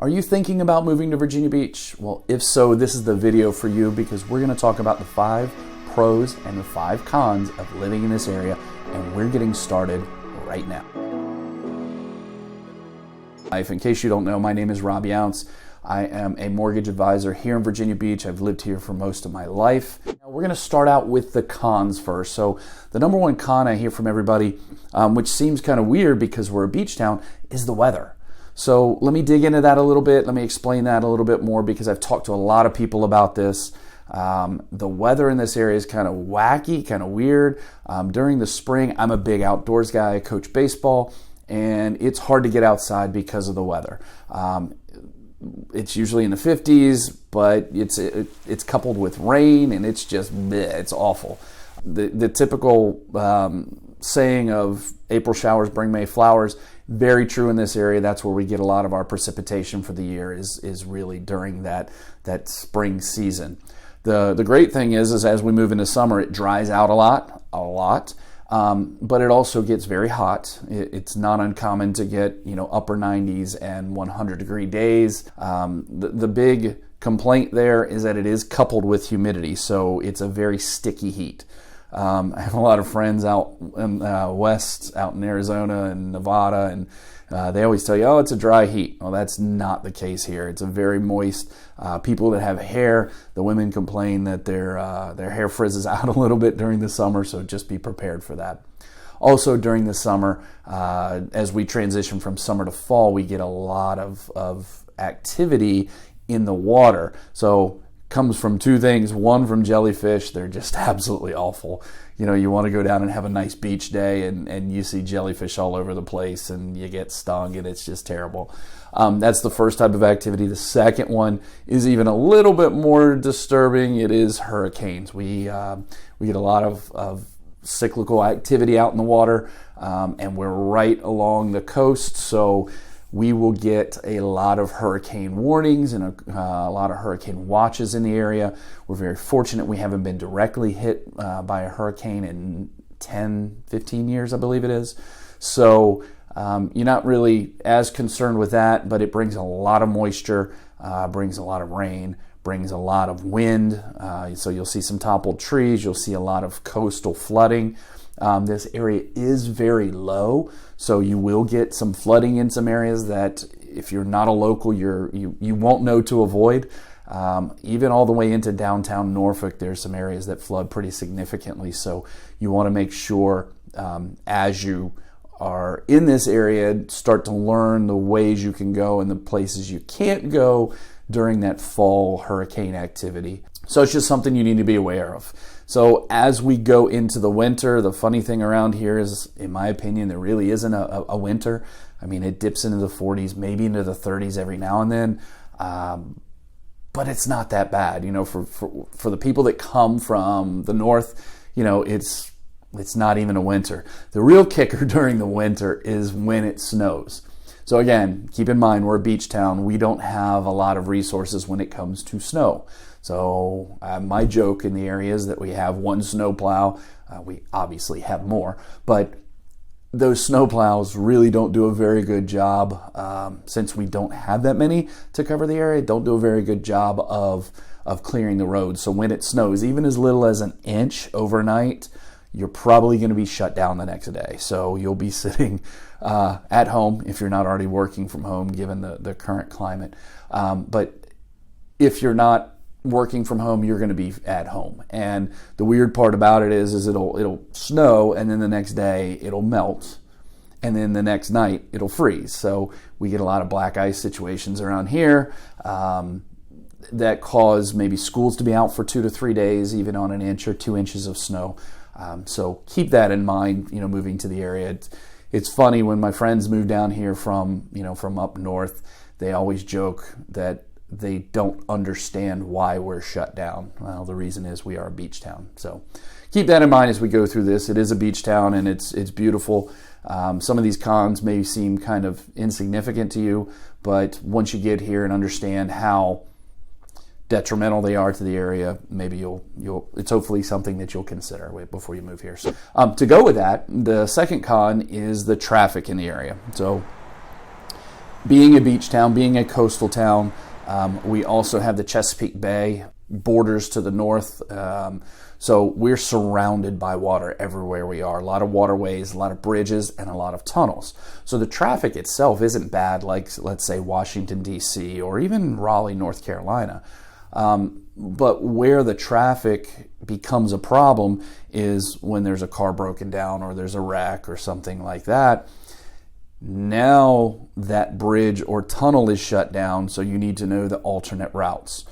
Are you thinking about moving to Virginia Beach? Well, if so, this is the video for you because we're going to talk about the 5 pros and the 5 cons of living in this area, and we're getting started right now. In case you don't know, my name is Rob Younce. I am a mortgage advisor here in Virginia Beach. I've lived here for most of my life. Now, we're going to start out with the cons first. So the number one con I hear from everybody, which seems kind of weird because we're a beach town, is the weather. So let me dig into that a little bit. Let me explain that a little bit more because I've talked to a lot of people about this. The weather in this area is kind of wacky, kind of weird. During the spring, I'm a big outdoors guy. I coach baseball, and it's hard to get outside because of the weather. It's usually in the 50s, but it's coupled with rain, and it's just bleh, it's awful. The typical saying of April showers bring May flowers, very true in this area. That's where we get a lot of our precipitation for the year is really during that spring season. The great thing is as we move into summer, it dries out a lot. But it also gets very hot. It's not uncommon to get upper 90s and 100-degree days. The big complaint there is that it is coupled with humidity, so it's a very sticky heat. I have a lot of friends out in west, out in Arizona and Nevada, and they always tell you, oh, it's a dry heat. Well, that's not the case here. It's a very moist. People that have hair, the women complain that their hair frizzes out a little bit during the summer, so just be prepared for that. Also during the summer, as we transition from summer to fall, we get a lot of activity in the water. So comes from 2 things. One, from jellyfish. They're just absolutely awful. You want to go down and have a nice beach day and you see jellyfish all over the place and you get stung and it's just terrible. That's the first type of activity. The second one is even a little bit more disturbing. It is hurricanes. We get a lot of cyclical activity out in the water, and we're right along the coast, so we will get a lot of hurricane warnings and a lot of hurricane watches in the area. We're very fortunate we haven't been directly hit by a hurricane in 10, 15 years, I believe it is. So you're not really as concerned with that, but it brings a lot of moisture, brings a lot of rain, brings a lot of wind. So you'll see some toppled trees. You'll see a lot of coastal flooding. This area is very low, so you will get some flooding in some areas that if you're not a local, you won't know to avoid. Even all the way into downtown Norfolk, there's some areas that flood pretty significantly, so you want to make sure as you are in this area, start to learn the ways you can go and the places you can't go during that fall hurricane activity. So it's just something you need to be aware of. So as we go into the winter, the funny thing around here is, in my opinion, there really isn't a winter. I mean, it dips into the 40s, maybe into the 30s every now and then, but it's not that bad. For the people that come from the north, it's not even a winter. The real kicker during the winter is when it snows. So again, keep in mind, we're a beach town. We don't have a lot of resources when it comes to snow. So my joke in the area is that we have 1 snowplow. We obviously have more, but those snowplows really don't do a very good job, since we don't have that many to cover the area, don't do a very good job of clearing the roads. So when it snows, even as little as an inch overnight, you're probably going to be shut down the next day. So you'll be sitting at home if you're not already working from home, given the current climate. But if you're not working from home, you're going to be at home. And the weird part about it is it'll snow, and then the next day it'll melt, and then the next night it'll freeze. So we get a lot of black ice situations around here that cause maybe schools to be out for 2 to 3 days, even on 1 inch or 2 inches of snow. So keep that in mind, moving to the area. It's funny when my friends move down here from up north, they always joke that they don't understand why we're shut down. Well, the reason is we are a beach town. So keep that in mind as we go through this. It is a beach town, and it's beautiful. Some of these cons may seem kind of insignificant to you, but once you get here and understand how detrimental they are to the area, maybe it's hopefully something that you'll consider before you move here. So to go with that, the second con is the traffic in the area. So Being a beach town, being a coastal town, we also have the Chesapeake Bay borders to the north. So we're surrounded by water everywhere we are. A lot of waterways, a lot of bridges, and a lot of tunnels. So the traffic itself isn't bad like, let's say, Washington, D.C. or even Raleigh, North Carolina. But where the traffic becomes a problem is when there's a car broken down or there's a wreck or something like that. Now that bridge or tunnel is shut down, so you need to know the alternate routes.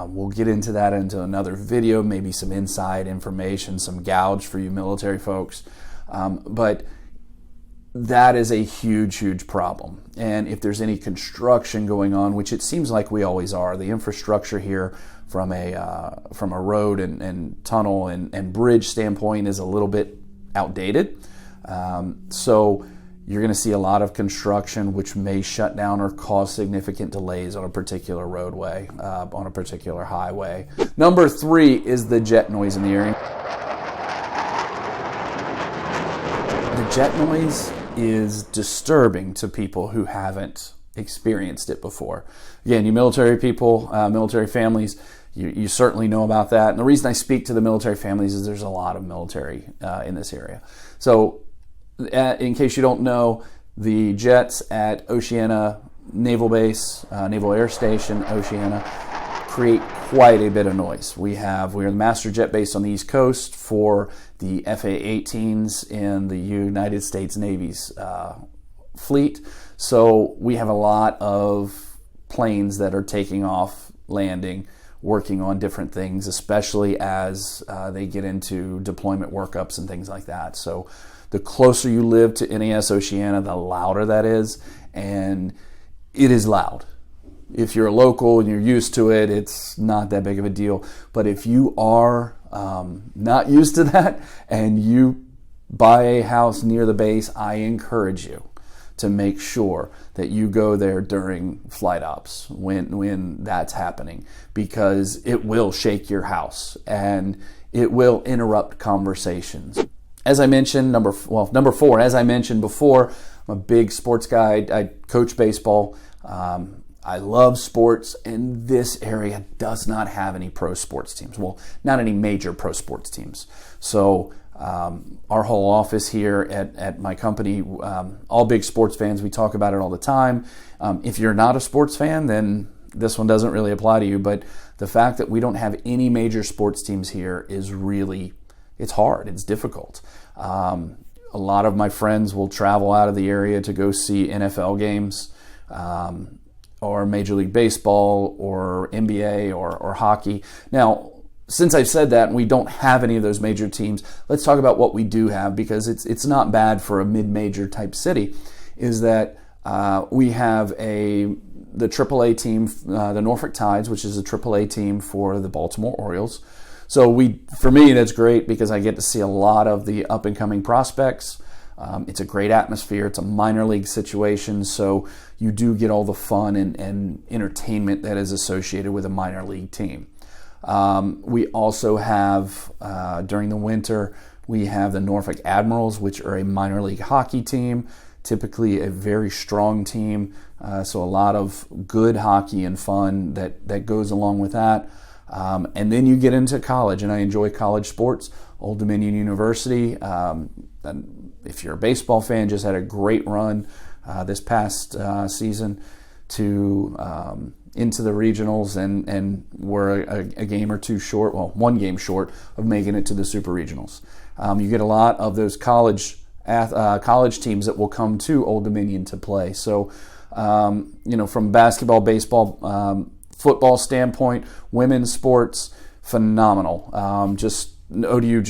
We'll get into that into another video, maybe some inside information, some gouge for you military folks. But that is a huge, huge problem. And if there's any construction going on, which it seems like we always are, the infrastructure here from a road and tunnel and bridge standpoint is a little bit outdated. So you're going to see a lot of construction which may shut down or cause significant delays on a particular roadway, on a particular highway. Number 3 is the jet noise in the area. The jet noise is disturbing to people who haven't experienced it before. Again, you military people, military families, you certainly know about that. And the reason I speak to the military families is there's a lot of military in this area. So in case you don't know, the jets at Oceana Naval Base, Naval Air Station, Oceana, create quite a bit of noise. We're the master jet base on the East Coast for the FA-18s in the United States Navy's fleet. So we have a lot of planes that are taking off, landing, working on different things, especially as they get into deployment workups and things like that. So the closer you live to NAS Oceana, the louder that is, and it is loud. If you're a local and you're used to it, it's not that big of a deal. But if you are not used to that and you buy a house near the base, I encourage you to make sure that you go there during flight ops when that's happening, because it will shake your house and it will interrupt conversations. As I mentioned, number 4, as I mentioned before, I'm a big sports guy. I coach baseball. I love sports, and this area does not have any pro sports teams. Well, not any major pro sports teams. So our whole office here at my company, all big sports fans, we talk about it all the time. If you're not a sports fan, then this one doesn't really apply to you. But the fact that we don't have any major sports teams here is really, it's hard. It's difficult. A lot of my friends will travel out of the area to go see NFL games, or Major League Baseball, or NBA, or hockey. Now, since I've said that and we don't have any of those major teams, let's talk about what we do have, because it's not bad for a mid-major type city, is that we have the AAA team, the Norfolk Tides, which is a AAA team for the Baltimore Orioles. So for me, that's great because I get to see a lot of the up-and-coming prospects. It's a great atmosphere. It's a minor league situation, so you do get all the fun and entertainment that is associated with a minor league team. We also have, during the winter, we have the Norfolk Admirals, which are a minor league hockey team, typically a very strong team, so a lot of good hockey and fun that goes along with that. And then you get into college, and I enjoy college sports. Old Dominion University, and if you're a baseball fan, just had a great run this past season into the regionals, and we're a game or two short, well, one game short of making it to the super regionals. You get a lot of those college teams that will come to Old Dominion to play. So, from basketball, baseball, football standpoint, women's sports, phenomenal. ODU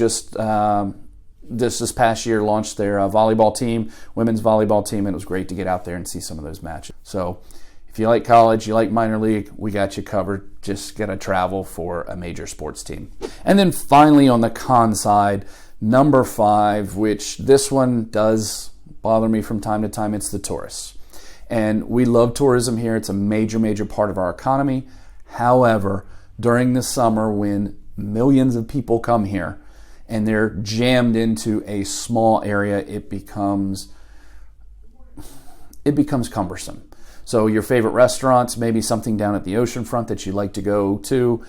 this past year launched their volleyball team, women's volleyball team, and it was great to get out there and see some of those matches. So if you like college, you like minor league, we got you covered. Just got to travel for a major sports team. And then finally on the con side, number 5, which this one does bother me from time to time, it's the tourists. And we love tourism here. It's a major, major part of our economy. However, during the summer when millions of people come here and they're jammed into a small area, it becomes cumbersome. So your favorite restaurants, maybe something down at the oceanfront that you like to go to,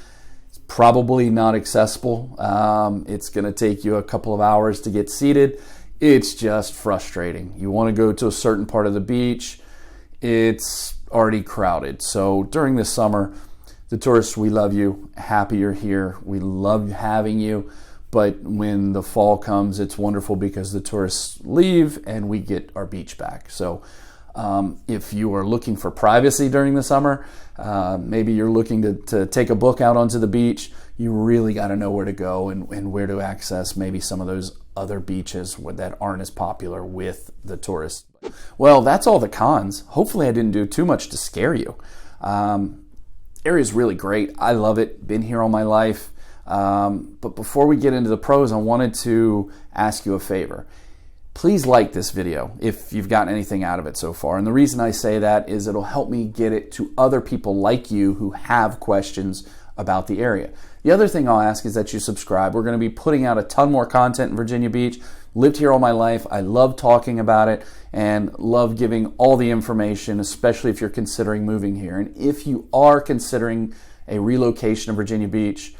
it's probably not accessible. It's going to take you a couple of hours to get seated. It's just frustrating. You want to go to a certain part of the beach, it's already crowded. So during the summer, the tourists, we love you. Happy you're here. We love having you. But when the fall comes, it's wonderful because the tourists leave and we get our beach back. So if you are looking for privacy during the summer, maybe you're looking to take a book out onto the beach, you really got to know where to go and where to access maybe some of those other beaches that aren't as popular with the tourists. Well, that's all the cons. Hopefully I didn't do too much to scare you. Area's really great. I love it. Been here all my life. But before we get into the pros, I wanted to ask you a favor. Please like this video if you've gotten anything out of it so far. And the reason I say that is it'll help me get it to other people like you who have questions about the area. The other thing I'll ask is that you subscribe. We're going to be putting out a ton more content in Virginia Beach. Lived here all my life. I love talking about it and love giving all the information, especially if you're considering moving here. And if you are considering a relocation to Virginia Beach,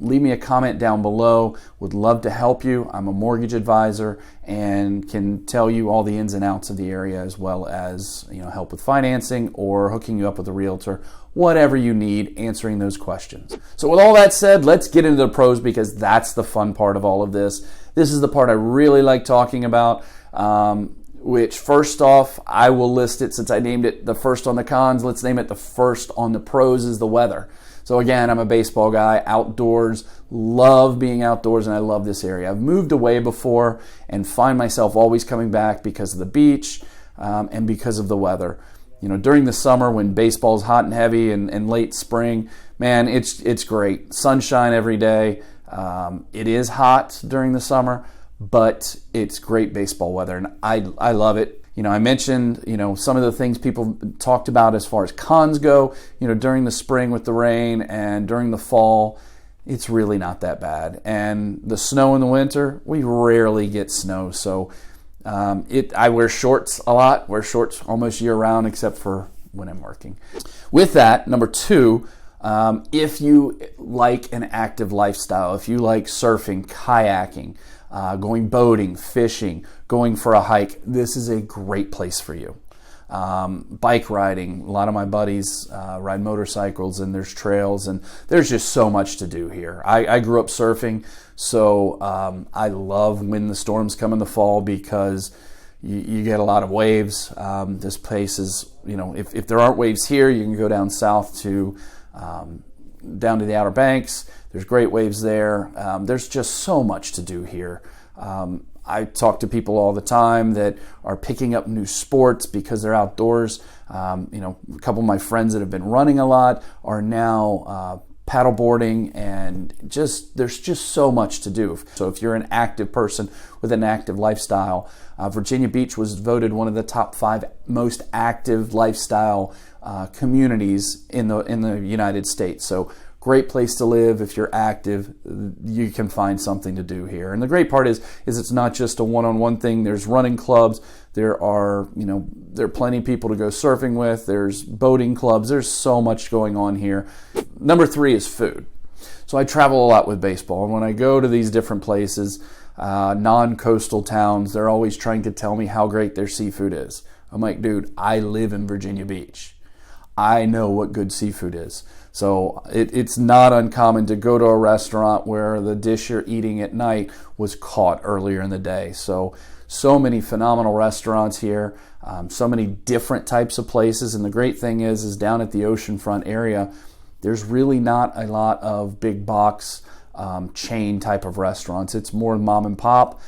leave me a comment down below. Would love to help you. I'm a mortgage advisor and can tell you all the ins and outs of the area, as well as help with financing or hooking you up with a realtor, whatever you need, answering those questions. So with all that said, let's get into the pros, because that's the fun part of all of this. This is the part I really like talking about, which first off, I will list it, since I named it the first on the cons, let's name it the first on the pros, is the weather. So again, I'm a baseball guy, outdoors, love being outdoors, and I love this area. I've moved away before and find myself always coming back because of the beach and because of the weather. During the summer when baseball's hot and heavy and late spring, man, it's great. Sunshine every day. It is hot during the summer, but it's great baseball weather, and I love it. I mentioned, some of the things people talked about as far as cons go, during the spring with the rain, and during the fall, it's really not that bad. And the snow in the winter, we rarely get snow. So I wear shorts a lot, wear shorts almost year round, except for when I'm working. With that, number two, if you like an active lifestyle, if you like surfing, kayaking, going boating, fishing, going for a hike, this is a great place for you. Bike riding, a lot of my buddies ride motorcycles, and there's trails, and there's just so much to do here. I grew up surfing, so I love when the storms come in the fall, because you get a lot of waves. This place is, if there aren't waves here, you can go down south to down to the Outer Banks. There's great waves there. There's just so much to do here. I talk to people all the time that are picking up new sports because they're outdoors. A couple of my friends that have been running a lot are now paddleboarding, and there's just so much to do. So if you're an active person with an active lifestyle, Virginia Beach was voted one of the top 5 most active lifestyle communities in the United States. So great place to live. If you're active, you can find something to do here. And the great part is it's not just a one-on-one thing. There's running clubs. There are plenty of people to go surfing with. There's boating clubs. There's so much going on here. Number 3 is food. So I travel a lot with baseball, and when I go to these different places, non-coastal towns, they're always trying to tell me how great their seafood is. I'm like, dude, I live in Virginia Beach. I know what good seafood is. So it's not uncommon to go to a restaurant where the dish you're eating at night was caught earlier in the day. So many phenomenal restaurants here, so many different types of places. And the great thing is down at the oceanfront area, there's really not a lot of big box chain type of restaurants. It's more mom and pop,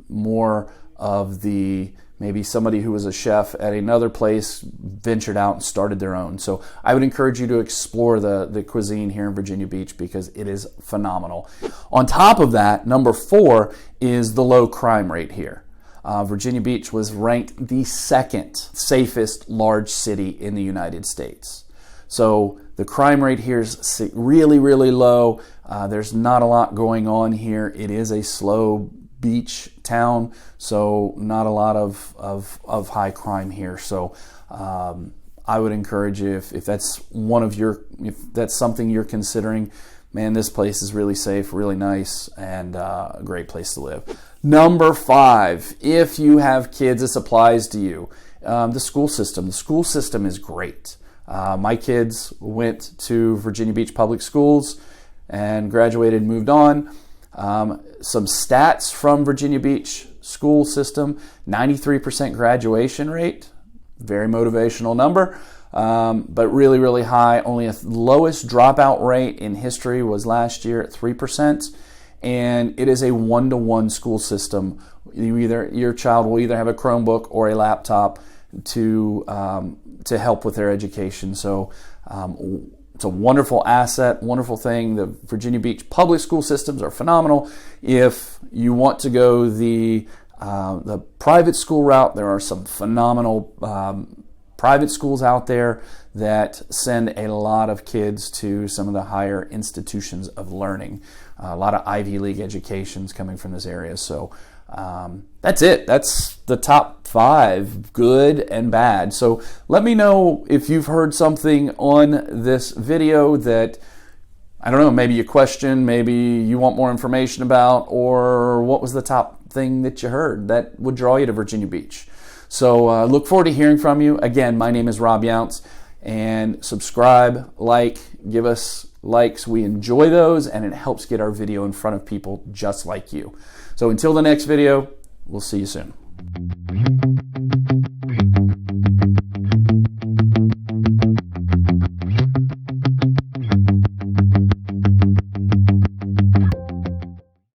more of the maybe somebody who was a chef at another place ventured out and started their own. So I would encourage you to explore the cuisine here in Virginia Beach, because it is phenomenal. On top of that, number 4 is the low crime rate here. Virginia Beach was ranked the 2nd safest large city in the United States. So the crime rate here is really, really low. There's not a lot going on here. It is a slow beach town, so not a lot of high crime here. So I would encourage you, if that's if that's something you're considering, man, this place is really safe, really nice, and a great place to live. Number 5, if you have kids, this applies to you. The school system. The school system is great. My kids went to Virginia Beach Public Schools and graduated and moved on. Some stats from Virginia Beach school system: 93% graduation rate. Very motivational number, but really, really high. Only the lowest dropout rate in history was last year at 3%. And it is a 1-to-1 school system. Your child will either have a Chromebook or a laptop to help with their education. So it's a wonderful asset, wonderful thing. The Virginia Beach public school systems are phenomenal. If you want to go the private school route, there are some phenomenal private schools out there that send a lot of kids to some of the higher institutions of learning. A lot of Ivy League educations coming from this area. So that's it. That's the top 5, good and bad. So let me know if you've heard something on this video that, I don't know, maybe you question, maybe you want more information about, or what was the top thing that you heard that would draw you to Virginia Beach. So look forward to hearing from you. Again, my name is Rob Younce, and subscribe, like, give us likes. We enjoy those, and it helps get our video in front of people just like you. So until the next video, we'll see you soon.